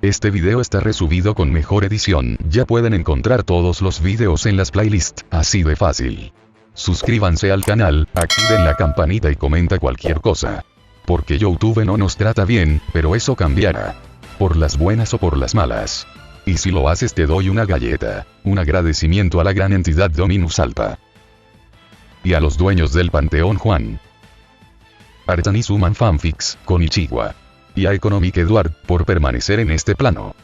Este video está resubido con mejor edición, ya pueden encontrar todos los videos en las playlists, así de fácil. Suscríbanse al canal, activen la campanita y comenta cualquier cosa. Porque YouTube no nos trata bien, pero eso cambiará. Por las buenas o por las malas. Y si lo haces te doy una galleta, un agradecimiento a la gran entidad Dominus Alpha. Y a los dueños del Panteón Juan. Artanis Human Fanfics, Konichiwa. Y a Economic Edward, por permanecer en este plano.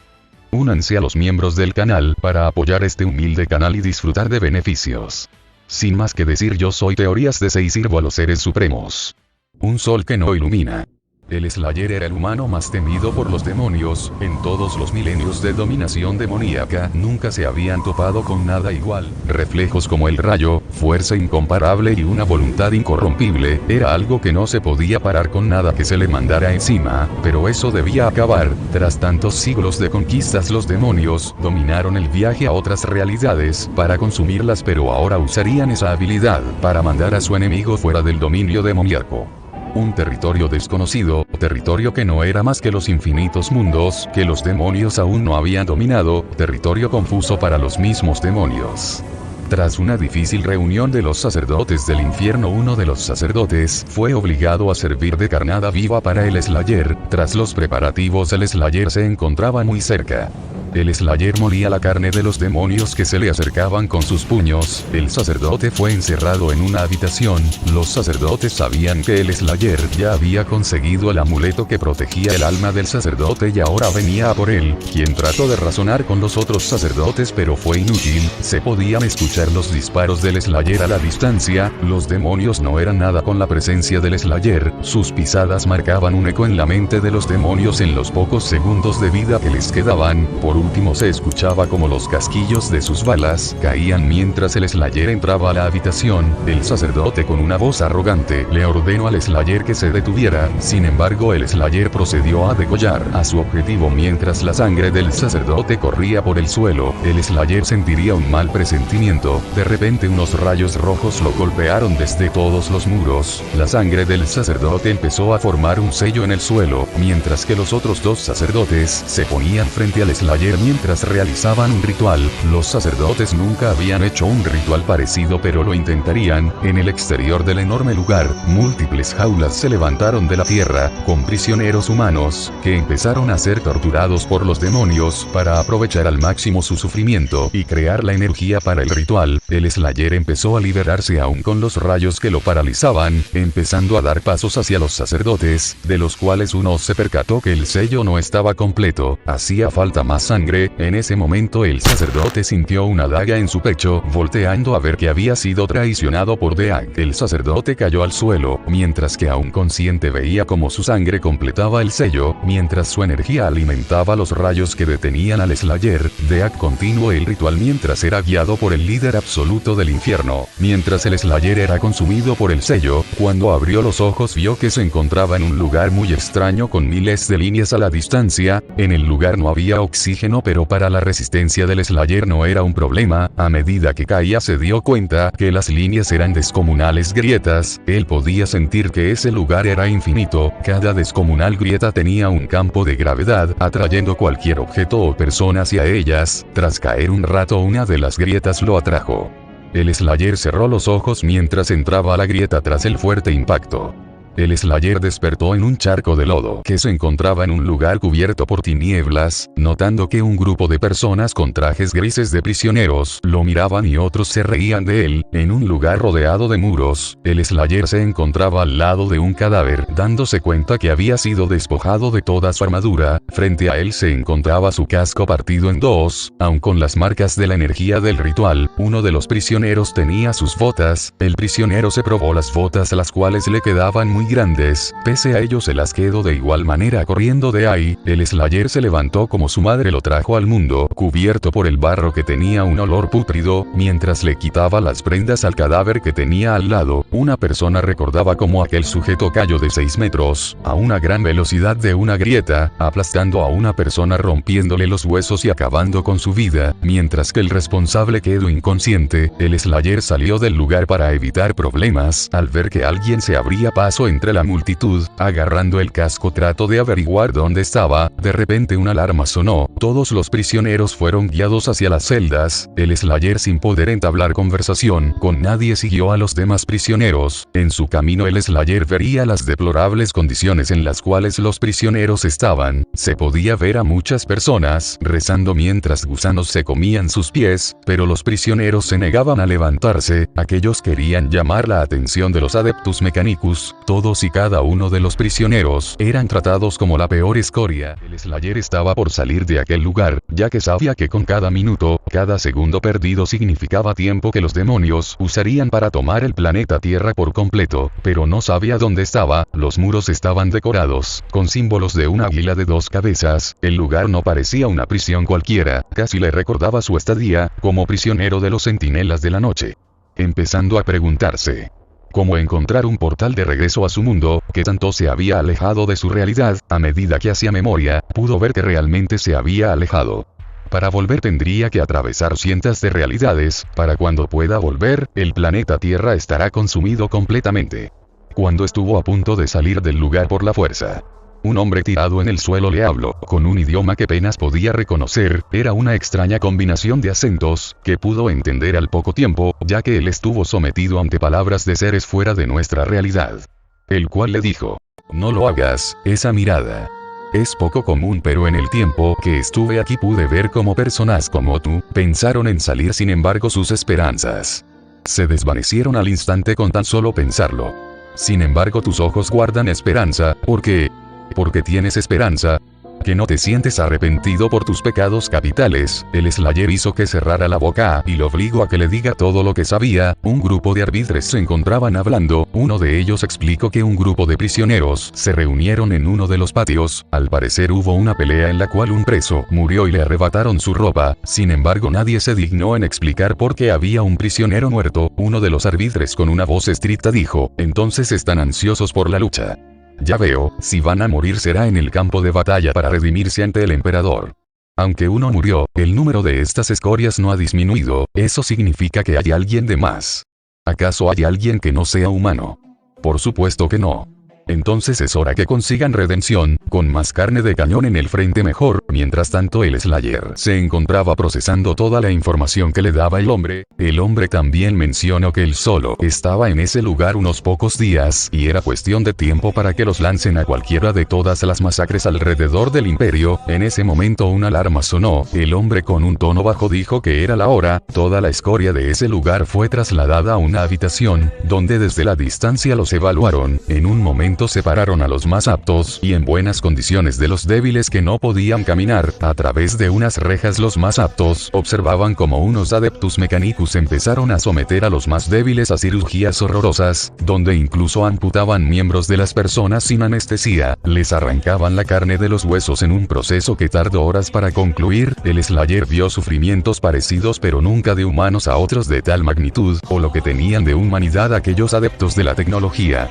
Únanse a los miembros del canal para apoyar este humilde canal y disfrutar de beneficios. Sin más que decir, yo soy Teorías DC y sirvo a los seres supremos. Un sol que no ilumina. El Slayer era el humano más temido por los demonios. En todos los milenios de dominación demoníaca nunca se habían topado con nada igual. Reflejos como el rayo, fuerza incomparable y una voluntad incorrompible, era algo que no se podía parar con nada que se le mandara encima, pero eso debía acabar. Tras tantos siglos de conquistas, los demonios dominaron el viaje a otras realidades para consumirlas, pero ahora usarían esa habilidad para mandar a su enemigo fuera del dominio demoníaco. Un territorio desconocido, territorio que no era más que los infinitos mundos que los demonios aún no habían dominado, territorio confuso para los mismos demonios. Tras una difícil reunión de los sacerdotes del infierno, uno de los sacerdotes fue obligado a servir de carnada viva para el Slayer. Tras los preparativos, el Slayer se encontraba muy cerca. El Slayer molía la carne de los demonios que se le acercaban con sus puños. El sacerdote fue encerrado en una habitación. Los sacerdotes sabían que el Slayer ya había conseguido el amuleto que protegía el alma del sacerdote y ahora venía a por él, quien trató de razonar con los otros sacerdotes pero fue inútil. Se podían escuchar los disparos del Slayer a la distancia. Los demonios no eran nada con la presencia del Slayer. Sus pisadas marcaban un eco en la mente de los demonios en los pocos segundos de vida que les quedaban. Por último se escuchaba como los casquillos de sus balas caían mientras el Slayer entraba a la habitación. El sacerdote con una voz arrogante le ordenó al Slayer que se detuviera. Sin embargo, el Slayer procedió a degollar a su objetivo mientras la sangre del sacerdote corría por el suelo. El Slayer sentiría un mal presentimiento. De repente unos rayos rojos lo golpearon desde todos los muros. La sangre del sacerdote empezó a formar un sello en el suelo, mientras que los otros dos sacerdotes se ponían frente al Slayer mientras realizaban un ritual. Los sacerdotes nunca habían hecho un ritual parecido, pero lo intentarían. En el exterior del enorme lugar, múltiples jaulas se levantaron de la tierra, con prisioneros humanos, que empezaron a ser torturados por los demonios, para aprovechar al máximo su sufrimiento y crear la energía para el ritual. El Slayer empezó a liberarse aún con los rayos que lo paralizaban, empezando a dar pasos hacia los sacerdotes, de los cuales uno se percató que el sello no estaba completo. Hacía falta más sangre. En ese momento el sacerdote sintió una daga en su pecho, volteando a ver que había sido traicionado por Deak. El sacerdote cayó al suelo, mientras que aún consciente veía como su sangre completaba el sello, mientras su energía alimentaba los rayos que detenían al Slayer. Deak continuó el ritual mientras era guiado por el líder absoluto del infierno. Mientras el Slayer era consumido por el sello, cuando abrió los ojos vio que se encontraba en un lugar muy extraño con miles de líneas a la distancia. En el lugar no había oxígeno, pero para la resistencia del Slayer no era un problema. A medida que caía se dio cuenta que las líneas eran descomunales grietas. Él podía sentir que ese lugar era infinito. Cada descomunal grieta tenía un campo de gravedad, atrayendo cualquier objeto o persona hacia ellas. Tras caer un rato, una de las grietas lo atrajo. El Slayer cerró los ojos mientras entraba a la grieta tras el fuerte impacto. El Slayer despertó en un charco de lodo que se encontraba en un lugar cubierto por tinieblas, notando que un grupo de personas con trajes grises de prisioneros lo miraban y otros se reían de él. En un lugar rodeado de muros, el Slayer se encontraba al lado de un cadáver, dándose cuenta que había sido despojado de toda su armadura. Frente a él se encontraba su casco partido en dos, aun con las marcas de la energía del ritual. Uno de los prisioneros tenía sus botas. El prisionero se probó las botas, las cuales le quedaban muy grandes, pese a ello se las quedó de igual manera corriendo de ahí. El Slayer se levantó como su madre lo trajo al mundo, cubierto por el barro que tenía un olor pútrido, mientras le quitaba las prendas al cadáver que tenía al lado. Una persona recordaba cómo aquel sujeto cayó de 6 metros, a una gran velocidad de una grieta, aplastando a una persona, rompiéndole los huesos y acabando con su vida, mientras que el responsable quedó inconsciente. El Slayer salió del lugar para evitar problemas. Al ver que alguien se abría paso entre la multitud, agarrando el casco trató de averiguar dónde estaba. De repente una alarma sonó, todos los prisioneros fueron guiados hacia las celdas. El Slayer, sin poder entablar conversación con nadie, siguió a los demás prisioneros. En su camino el Slayer vería las deplorables condiciones en las cuales los prisioneros estaban. Se podía ver a muchas personas rezando mientras gusanos se comían sus pies, pero los prisioneros se negaban a levantarse. Aquellos querían llamar la atención de los Adeptus Mechanicus. Todos y cada uno de los prisioneros eran tratados como la peor escoria. El Slayer estaba por salir de aquel lugar, ya que sabía que con cada minuto, cada segundo perdido significaba tiempo que los demonios usarían para tomar el planeta Tierra por completo, pero no sabía dónde estaba. Los muros estaban decorados con símbolos de un águila de 2 cabezas. El lugar no parecía una prisión cualquiera, casi le recordaba su estadía como prisionero de los Centinelas de la Noche. Empezando a preguntarse cómo encontrar un portal de regreso a su mundo, que tanto se había alejado de su realidad. A medida que hacía memoria, pudo ver que realmente se había alejado. Para volver tendría que atravesar cientos de realidades. Para cuando pueda volver, el planeta Tierra estará consumido completamente. Cuando estuvo a punto de salir del lugar por la fuerza, un hombre tirado en el suelo le habló, con un idioma que apenas podía reconocer. Era una extraña combinación de acentos, que pudo entender al poco tiempo, ya que él estuvo sometido ante palabras de seres fuera de nuestra realidad. El cual le dijo: no lo hagas. Esa mirada es poco común, pero en el tiempo que estuve aquí pude ver cómo personas como tú pensaron en salir. Sin embargo, sus esperanzas se desvanecieron al instante con tan solo pensarlo. Sin embargo, tus ojos guardan esperanza. ¿Por qué? Porque tienes esperanza. Que no te sientes arrepentido por tus pecados capitales. El Slayer hizo que cerrara la boca y lo obligó a que le diga todo lo que sabía. Un grupo de arbitres se encontraban hablando. Uno de ellos explicó que un grupo de prisioneros se reunieron en uno de los patios. Al parecer hubo una pelea en la cual un preso murió y le arrebataron su ropa. Sin embargo, nadie se dignó en explicar por qué había un prisionero muerto. Uno de los arbitres, con una voz estricta, dijo: entonces están ansiosos por la lucha. Ya veo, si van a morir será en el campo de batalla para redimirse ante el emperador. Aunque uno murió, el número de estas escorias no ha disminuido. Eso significa que hay alguien de más. ¿Acaso hay alguien que no sea humano? Por supuesto que no. Entonces es hora que consigan redención. Con más carne de cañón en el frente mejor. Mientras tanto, el Slayer se encontraba procesando toda la información que le daba el hombre. El hombre también mencionó que él solo estaba en ese lugar unos pocos días, y era cuestión de tiempo para que los lancen a cualquiera de todas las masacres alrededor del imperio. En ese momento una alarma sonó. El hombre, con un tono bajo, dijo que era la hora. Toda la escoria de ese lugar fue trasladada a una habitación, donde desde la distancia los evaluaron. En un momento separaron a los más aptos y en buenas condiciones de los débiles que no podían caminar. A través de unas rejas, los más aptos observaban como unos Adeptus Mechanicus empezaron a someter a los más débiles a cirugías horrorosas, donde incluso amputaban miembros de las personas sin anestesia. Les arrancaban la carne de los huesos en un proceso que tardó horas para concluir. El Slayer vio sufrimientos parecidos, pero nunca de humanos a otros de tal magnitud, o lo que tenían de humanidad aquellos adeptos de la tecnología.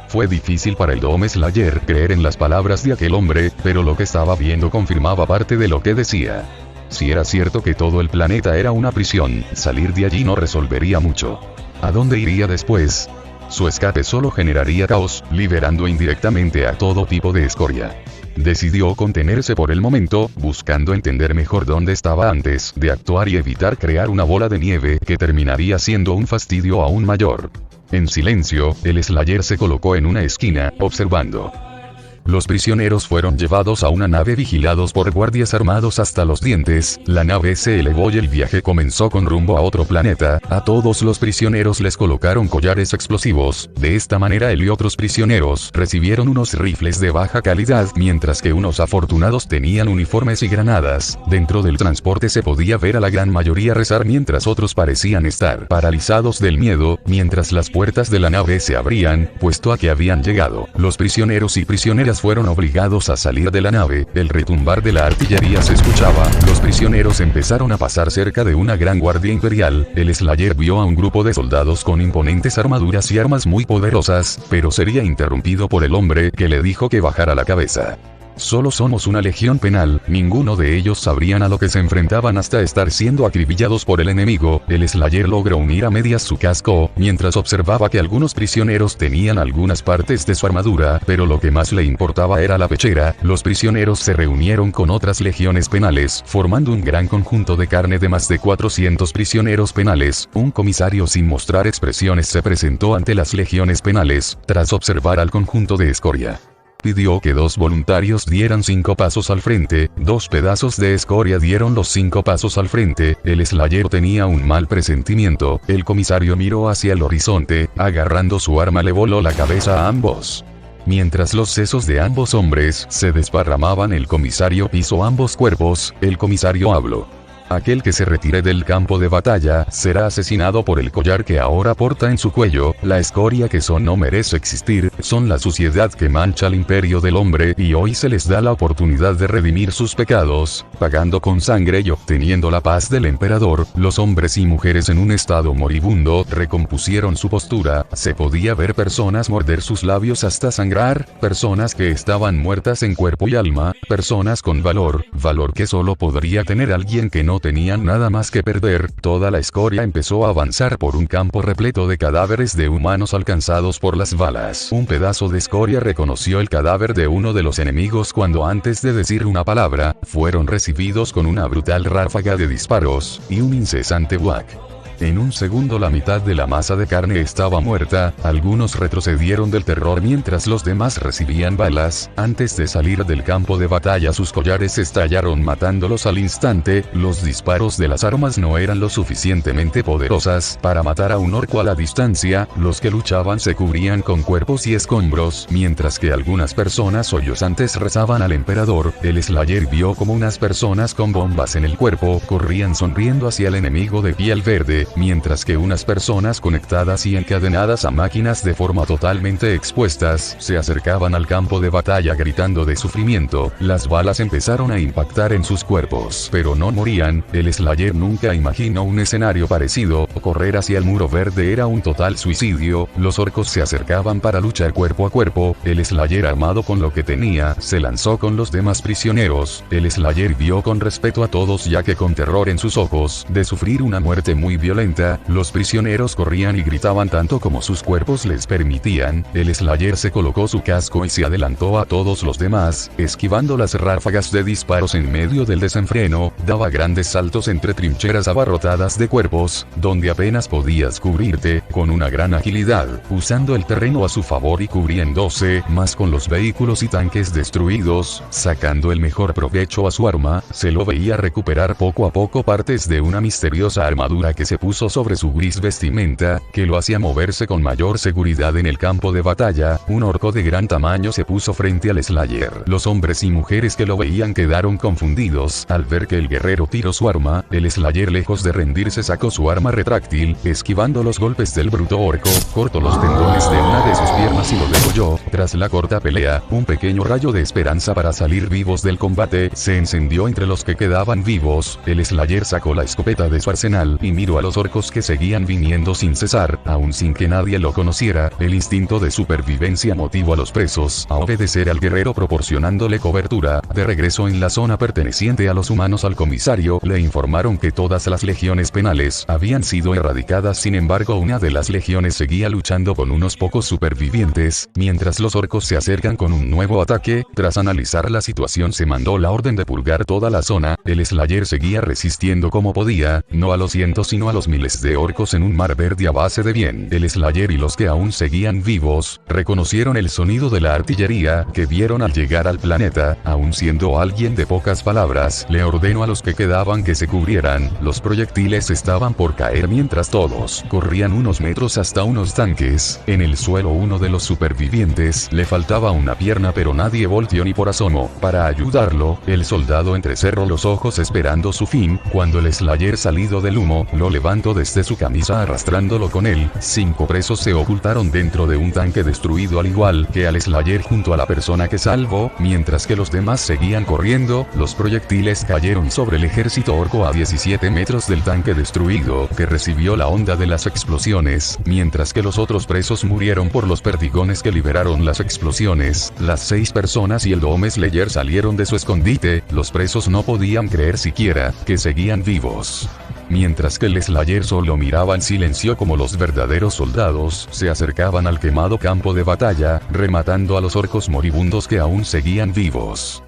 Fue difícil para el Dome Slayer creer en las palabras de aquel hombre, pero lo que estaba viendo confirmaba parte de lo que decía. Si era cierto que todo el planeta era una prisión, salir de allí no resolvería mucho. ¿A dónde iría después? Su escape solo generaría caos, liberando indirectamente a todo tipo de escoria. Decidió contenerse por el momento, buscando entender mejor dónde estaba antes de actuar y evitar crear una bola de nieve que terminaría siendo un fastidio aún mayor. En silencio, el Slayer se colocó en una esquina, observando Los prisioneros fueron llevados a una nave vigilados por guardias armados hasta los dientes, la nave se elevó y el viaje comenzó con rumbo a otro planeta. A todos los prisioneros les colocaron collares explosivos, de esta manera él y otros prisioneros recibieron unos rifles de baja calidad, mientras que unos afortunados tenían uniformes y granadas. Dentro del transporte se podía ver a la gran mayoría rezar mientras otros parecían estar paralizados del miedo, mientras las puertas de la nave se abrían, puesto a que habían llegado. Los prisioneros y prisioneras fueron obligados a salir de la nave, el retumbar de la artillería se escuchaba, los prisioneros empezaron a pasar cerca de una gran guardia imperial. El Slayer vio a un grupo de soldados con imponentes armaduras y armas muy poderosas, pero sería interrumpido por el hombre que le dijo que bajara la cabeza. Solo somos una legión penal, ninguno de ellos sabrían a lo que se enfrentaban hasta estar siendo acribillados por el enemigo. El Slayer logró unir a medias su casco, mientras observaba que algunos prisioneros tenían algunas partes de su armadura, pero lo que más le importaba era la pechera. Los prisioneros se reunieron con otras legiones penales, formando un gran conjunto de carne de más de 400 prisioneros penales. Un comisario sin mostrar expresiones se presentó ante las legiones penales, tras observar al conjunto de escoria. Pidió que 2 voluntarios dieran 5 pasos al frente, 2 pedazos de escoria dieron los 5 pasos al frente. El Slayer tenía un mal presentimiento, el comisario miró hacia el horizonte, agarrando su arma le voló la cabeza a ambos. Mientras los sesos de ambos hombres se desparramaban, el comisario pisó ambos cuerpos. El comisario habló. Aquel que se retire del campo de batalla será asesinado por el collar que ahora porta en su cuello. La escoria que son no merece existir, son la suciedad que mancha al imperio del hombre, y hoy se les da la oportunidad de redimir sus pecados, pagando con sangre y obteniendo la paz del emperador. Los hombres y mujeres en un estado moribundo recompusieron su postura, se podía ver personas morder sus labios hasta sangrar, personas que estaban muertas en cuerpo y alma, personas con valor que solo podría tener alguien que no tenían nada más que perder. Toda la escoria empezó a avanzar por un campo repleto de cadáveres de humanos alcanzados por las balas. Un pedazo de escoria reconoció el cadáver de uno de los enemigos cuando antes de decir una palabra, fueron recibidos con una brutal ráfaga de disparos, y un incesante whack. En un segundo la mitad de la masa de carne estaba muerta, algunos retrocedieron del terror mientras los demás recibían balas. Antes de salir del campo de batalla sus collares estallaron matándolos al instante. Los disparos de las armas no eran lo suficientemente poderosas para matar a un orco a la distancia. Los que luchaban se cubrían con cuerpos y escombros, mientras que algunas personas sollozantes rezaban al emperador. El Slayer vio como unas personas con bombas en el cuerpo corrían sonriendo hacia el enemigo de piel verde, mientras que unas personas conectadas y encadenadas a máquinas de forma totalmente expuestas se acercaban al campo de batalla gritando de sufrimiento. Las balas empezaron a impactar en sus cuerpos, pero no morían. El Slayer nunca imaginó un escenario parecido. Correr hacia el muro verde era un total suicidio. Los orcos se acercaban para luchar cuerpo a cuerpo. El Slayer, armado con lo que tenía, se lanzó con los demás prisioneros. El Slayer vio con respeto a todos, ya que con terror en sus ojos de sufrir una muerte muy violenta, los prisioneros corrían y gritaban tanto como sus cuerpos les permitían. El Slayer se colocó su casco y se adelantó a todos los demás, esquivando las ráfagas de disparos en medio del desenfreno, daba grandes saltos entre trincheras abarrotadas de cuerpos, donde apenas podías cubrirte, con una gran agilidad, usando el terreno a su favor y cubriéndose más con los vehículos y tanques destruidos, sacando el mejor provecho a su arma. Se lo veía recuperar poco a poco partes de una misteriosa armadura que se puso sobre su gris vestimenta, que lo hacía moverse con mayor seguridad en el campo de batalla. Un orco de gran tamaño se puso frente al Slayer. Los hombres y mujeres que lo veían quedaron confundidos al ver que el guerrero tiró su arma. El Slayer, lejos de rendirse, sacó su arma retráctil, esquivando los golpes del bruto orco, cortó los tendones de una de sus piernas y lo degolló. Tras la corta pelea, un pequeño rayo de esperanza para salir vivos del combate se encendió entre los que quedaban vivos. El Slayer sacó la escopeta de su arsenal y miró a los orcos que seguían viniendo sin cesar, aun sin que nadie lo conociera. El instinto de supervivencia motivó a los presos a obedecer al guerrero, proporcionándole cobertura. De regreso en la zona perteneciente a los humanos, al comisario le informaron que todas las legiones penales habían sido erradicadas. Sin embargo, una de las legiones seguía luchando con unos pocos supervivientes, mientras los orcos se acercan con un nuevo ataque. Tras analizar la situación, se mandó la orden de purgar toda la zona. El Slayer seguía resistiendo como podía, no a los cientos sino a los los miles de orcos en un mar verde a base de bien. El Slayer y los que aún seguían vivos, reconocieron el sonido de la artillería que vieron al llegar al planeta, aún siendo alguien de pocas palabras, le ordenó a los que quedaban que se cubrieran, los proyectiles estaban por caer mientras todos corrían unos metros hasta unos tanques, en el suelo uno de los supervivientes le faltaba una pierna pero nadie volteó ni por asomo, para ayudarlo, el soldado entrecerró los ojos esperando su fin, cuando el Slayer salido del humo, lo levantó desde su camisa arrastrándolo con él, 5 presos se ocultaron dentro de un tanque destruido al igual que al Slayer junto a la persona que salvó, mientras que los demás seguían corriendo, los proyectiles cayeron sobre el ejército orco a 17 metros del tanque destruido, que recibió la onda de las explosiones, mientras que los otros presos murieron por los perdigones que liberaron las explosiones. Las 6 personas y el Dome Slayer salieron de su escondite, los presos no podían creer siquiera que seguían vivos. Mientras que el Slayer solo miraba en silencio como los verdaderos soldados se acercaban al quemado campo de batalla, rematando a los orcos moribundos que aún seguían vivos.